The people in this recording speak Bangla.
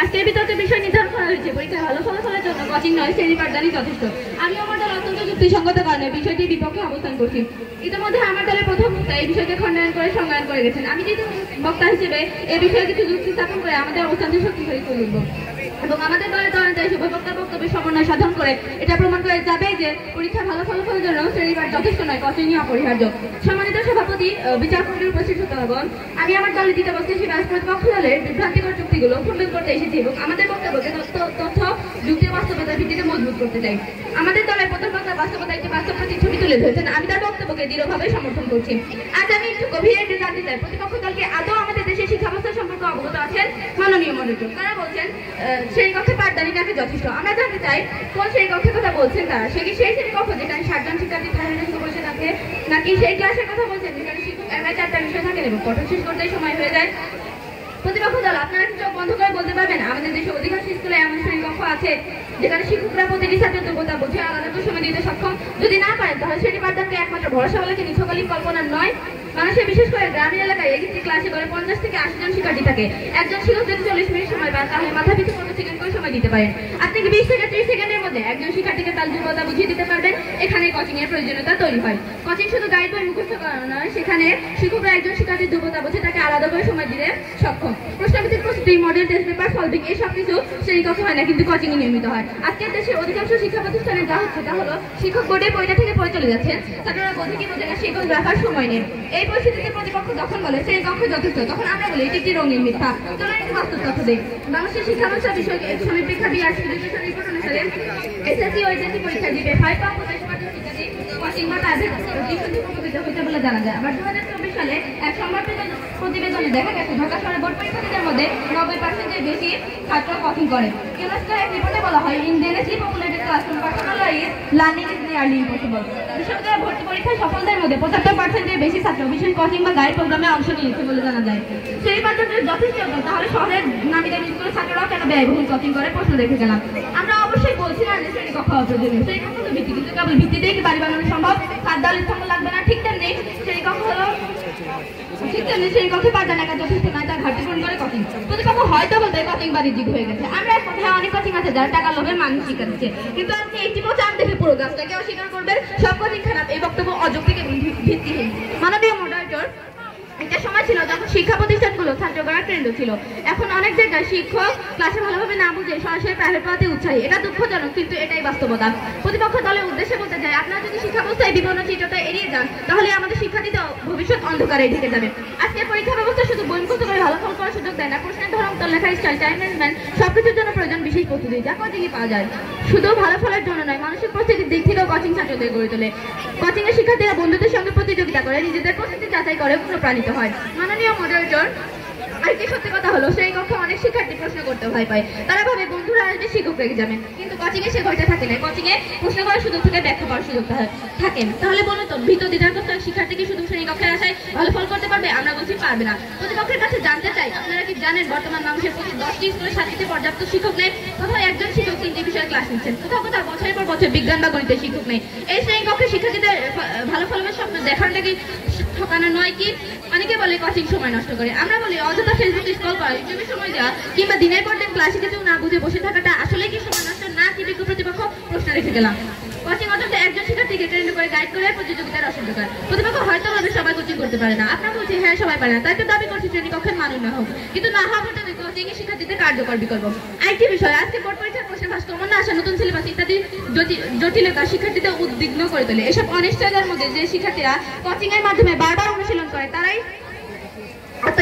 আজকের বিতর্কের বিষয় নির্ধারণ করা হয়েছে পরীক্ষায় ভালো ফলাফলের জন্য কোচিং নয়, শ্রেণী পাঠদানই যথেষ্ট। আমি আমার দল অত্যন্ত যুক্তিসঙ্গত কারণে বিষয়টির বিপক্ষে অবস্থান করছি। ইতিমধ্যে আমার দলের প্রথম বক্তা এই বিষয়কে খণ্ডন করে সংজ্ঞায়ন করে গেছেন। আমি যেহেতু বক্তা হিসেবে এই বিষয়ে কিছু যুক্তি স্থাপন করে আমাদের অবস্থানকে শক্তিশালী করে তুলব এবং আমাদের দলের অনুযায়ী শুভবক্তার বক্তব্যের সমন্বয় সাধন করে এটা প্রমাণ করে যাবে যে পরীক্ষায় ভালো ফলাফলের জন্য শ্রেণী পাঠ যথেষ্ট নয়, কোচিংই অপরিহার্য। সম্মানিত সভাপতি, বিচারকমণ্ডলীর উপস্থিত শ্রোতাগণ, আমি আমার দলের দ্বিতীয় বক্তা হিসেবে আজ প্রতিপক্ষ দলের বিভ্রান্তিকর যুক্তিগুলো খণ্ডন করতে এসেছি এবং আমাদের বক্তব্যকে তথ্য যুক্তি বাস্তবতার ভিত্তিতে মজবুত করতে চাই। আমাদের দলের প্রথম বক্তা বাস্তবতা একটি বাস্তব ছবি তুলে ধরেছেন। আমি তার বক্তব্যকে দৃঢ়ভাবে সমর্থন করছি। আজ আমি একটু গভীরে জানতে চাই, প্রতিপক্ষ দলকে আদৌ আমাদের দেশের শিক্ষা ব্যবস্থা সম্পর্কে অবগত আছেন? মাননীয় মডারেটর, তারা বলছেন শ্রেণীকক্ষে পাঠদানই নাকি যথেষ্ট। আমরা জানতে চাই কোন শ্রেণীকক্ষের কথা বলছেন তারা। সে কি সেই শ্রেণীকক্ষ যেখানে 60 জন শিক্ষার্থী ধারে বসে থাকে, নাকি সেই ক্লাসের কথা বলছেন যেখানে শিক্ষক এমএ 4টা বিষয় থাকেন এবং পঠন শেষ করতে সময় হয়ে যায়? প্রতিপক্ষ দল, আপনারা কি চোখ বন্ধ করে বলতে পারবেন আমাদের দেশে অধিকাংশ স্কুলে এমন শ্রেণীকক্ষ আছে যেখানে শিক্ষকরা প্রতিটি ছাত্রের যোগ্যতা বুঝে আলাদা করে সময় দিতে সক্ষম? যদি না পারেন তাহলে শ্রেণী পাঠদানকে একমাত্র ভরসা বলে কি নিছকালীন কল্পনা নয়? মানুষের বিশেষ করে গ্রামীণ এলাকায় একটি ক্লাসে করে 50 থেকে 80 জন শিক্ষার্থী থাকে। একজন শিক্ষক যদি 40 মিনিট সময় পান তাহলে মাথা পিছু 15 সেকেন্ড করে সময় দিতে পারেন। আপনি কি 20 থেকে 30 সেকেন্ডের মধ্যে একজন শিক্ষার্থীকে তার যোগ্যতা বুঝিয়ে দিতে পারবেন? এখানে কোচিং এর প্রয়োজনীয়তা তৈরি হয়। কোচিং শুধু গাইড বই মুখস্থ করানো নয়, সেখানে শিক্ষকরা একজন শিক্ষার্থীর যোগ্যতা বুঝে তাকে আলাদা করে সময় দিতে সক্ষম। প্রশ্নভিত্তিক প্রস্তুতি, মডেল টেস্ট পেপার সলভিং, এই সব কিছু শ্রেণীকক্ষে হয় না, কিন্তু কোচিং এ নিয়মিত হয়। আজকের দেশের অধিকাংশ শিক্ষা প্রতিষ্ঠানে যা হচ্ছে তা হলো শিক্ষক বোর্ডে বইটা থেকে পড়ে চলে যাচ্ছেন, ছাত্ররা বোঝে কি বোঝে না শিক্ষক রাখার সময় নেই। এই পরিস্থিতিতে প্রতিপক্ষ যখন বলে শ্রেণীকক্ষ যথেষ্ট, তখন আমরা বলি এটি একটি রঙিন মিথ্যা। চলো একটি বাস্তব তথ্য দেই। বাংলাদেশের শিক্ষা ব্যবস্থা বিষয়ক সমীক্ষা বিআরসি এডুকেশন রিপোর্ট অনুসারে এসএসসি ও এইচএসসি পরীক্ষা দিবে 5.25% শিক্ষার্থী কোচিং বা প্রাইভেট টিউশন থেকে উপকৃত হয়েছে বলে জানা যায়। আবার 2024 সালে এক সংবাদ প্রতিবেদনে দেখা গেছে ঢাকা শহরে বোর্ড পরীক্ষার্থীদের মধ্যে 90% বেশি ছাত্র কোচিং করে। ইউনেস্কোর এক রিপোর্টে বলা হয় in densely populated classroom personal is learning is nearly impossible. বিশ্ববিদ্যালয় ভর্তি পরীক্ষায় সফলদের মধ্যে 75% বেশি ছাত্র বিশেষ কোচিং বা গাইড প্রোগ্রামে অংশ নিয়েছে বলে জানা যায়। সেই পাঠ্যক্রম যথেষ্ট, তাহলে শহরের নামি দামি স্কুলের ছাত্ররাও কেন ব্যয়বহুল কোচিং করে প্রশ্ন রেখে গেলাম। আমরা অবশ্যই বলছি না যে শ্রেণীকক্ষ অপ্রয়োজনীয়, শ্রেণীকক্ষ তো ভিত্তি, কিন্তু কেবল ভিত্তিতেই কি বাড়ি বানানো সম্ভব? খাদ্য স্তম্ভ লাগবে না, ঠিক তেমনি শ্রেণীকক্ষ হলো শ্রেণীকক্ষে পাঠদান একা যথেষ্ট নয়, তার ঘাটতি পূরণ করে কোচিং। প্রতিপক্ষ হয়তো বলতে কোচিং বাণিজ্যিক হয়ে গেছে। আমরা এক কথায় অনেক কোচিং আছে যারা টাকা লোভে মানুষ শিক্ষা দিচ্ছে, কিন্তু আপনি একটি প্রচার দেখে পুরো গাছটাকে অস্বীকার করবেন সব কোচিং খারাপ। এই বক্তব্য অযৌক্তিক এবং ভিত্তিহীন। মাননীয় মডারেটর, একটা সময় ছিল যখন শিক্ষা প্রতিষ্ঠানগুলো ছাত্র গড়ার কেন্দ্র ছিল। এখন অনেক জায়গায় শিক্ষক ক্লাসে ভালোভাবে না বুঝে সরাসরি প্রাইভেট পড়াতে উৎসাহী। এটা দুঃখজনক, কিন্তু এটাই বাস্তবতা। প্রতিপক্ষ দলের উদ্দেশ্যে বলতে চাই, আপনারা যদি শিক্ষা ব্যবস্থায় বিপন্ন চিত্রটা এড়িয়ে যান তাহলে আমাদের শিক্ষার্থীদের ভবিষ্যৎ অন্ধকারে ঢেকে যাবে। আজকের পরীক্ষা ব্যবস্থা শুধু বই মুখস্থ করে ভালো ফল করার সুযোগ দেয় না, প্রশ্নের ধরন, উত্তর লেখার স্টাইল, টাইম ম্যানেজমেন্ট সবকিছুর জন্য প্রয়োজন বিশেষ প্রস্তুতি, যা কোচিংয়ে পাওয়া যায়। শুধু ভালো ফলের জন্য নয়, মানসিক প্রস্তুতির দিক থেকেও কোচিং ছাত্রদের গড়ে তোলে। কোচিং এর শিক্ষার্থীরা বন্ধুদের সঙ্গে প্রতিযোগিতা করে নিজেদের প্রস্তুতি যাচাই করে অনুপ্রাণিত হয়। মাননীয় মডারেটর, আরেকটি সত্যি কথা হলো শ্রেণীকক্ষে অনেক শিক্ষার্থী প্রশ্ন করতে ভয় পায়। তারা ভাবে বন্ধুরা আসবে, শিক্ষক রেখে যাবেন, কিন্তু কোচিং এ সে ভয়টা থাকে না। কোচিং এ প্রশ্ন করার সুযোগ থেকে ব্যাখ্যা করার সুযোগ থাকে। তাহলে বলুন তো, ভীত দ্বিধাগ্রস্ত শিক্ষার্থী কি শুধু শ্রেণীকক্ষের আশায় ভালো ফল করতে পারবে? আমরা বলছি পারবে না। প্রতিপক্ষের কাছে জানতে চাই, আপনারা কি জানেন বর্তমান মানুষের প্রতি 10টি স্কুলে 7টিতে পর্যাপ্ত শিক্ষক নেই? কোথাও একজন শিক্ষক 3টি বিষয়ে ক্লাস নিচ্ছেন, কোথাও কোথাও বছরের পর বছর বিজ্ঞান বা গণিতের শিক্ষক নেই। এই শ্রেণীকক্ষে শিক্ষার্থীদের ভালো ফলাফলের স্বপ্ন দেখানোটা কি ঠকানো নয় কি? অনেকে বলে কোচিং সময় নষ্ট করে। আমরা বলি অযথা ফেসবুকে স্ক্রল করা, ইউটিউবে সময় দেওয়া কিংবা দিনের পর দিন ক্লাসে কিছু না বুঝে বসে থাকাটা আসলে কি সময় নষ্ট না কি? বিজ্ঞ প্রতিপক্ষ প্রশ্ন রেখে গেলাম। কোচিং অযথা একজন শিক্ষার্থীকে ট্রেন্ড করে গাইড করে প্রতিযোগিতার অসুবিধা। প্রতিপক্ষ হয়তো ভাবে সবাই কোচিং করতে পারে না। আপনারা বলছি হ্যাঁ সবাই পারে না, তাই তো দাবি করছি শ্রেণীকক্ষের মানুষ না হোক, কিন্তু না হওয়া পর্যন্ত কোচিং এর শিক্ষার্থীদের কার্যকর বিকল্প। আরেকটি বিষয়, আজকে বোর্ড পরীক্ষার প্রশ্নের ভাষ কমন না আসা, নতুন সিলেবাস ইত্যাদি জটিলতা শিক্ষার্থীদের উদ্বিগ্ন করে তোলে। এসব অনিশ্চয়তার মধ্যে যে শিক্ষার্থীরা কোচিং এর মাধ্যমে বারবার অনুশীলন করে তারাই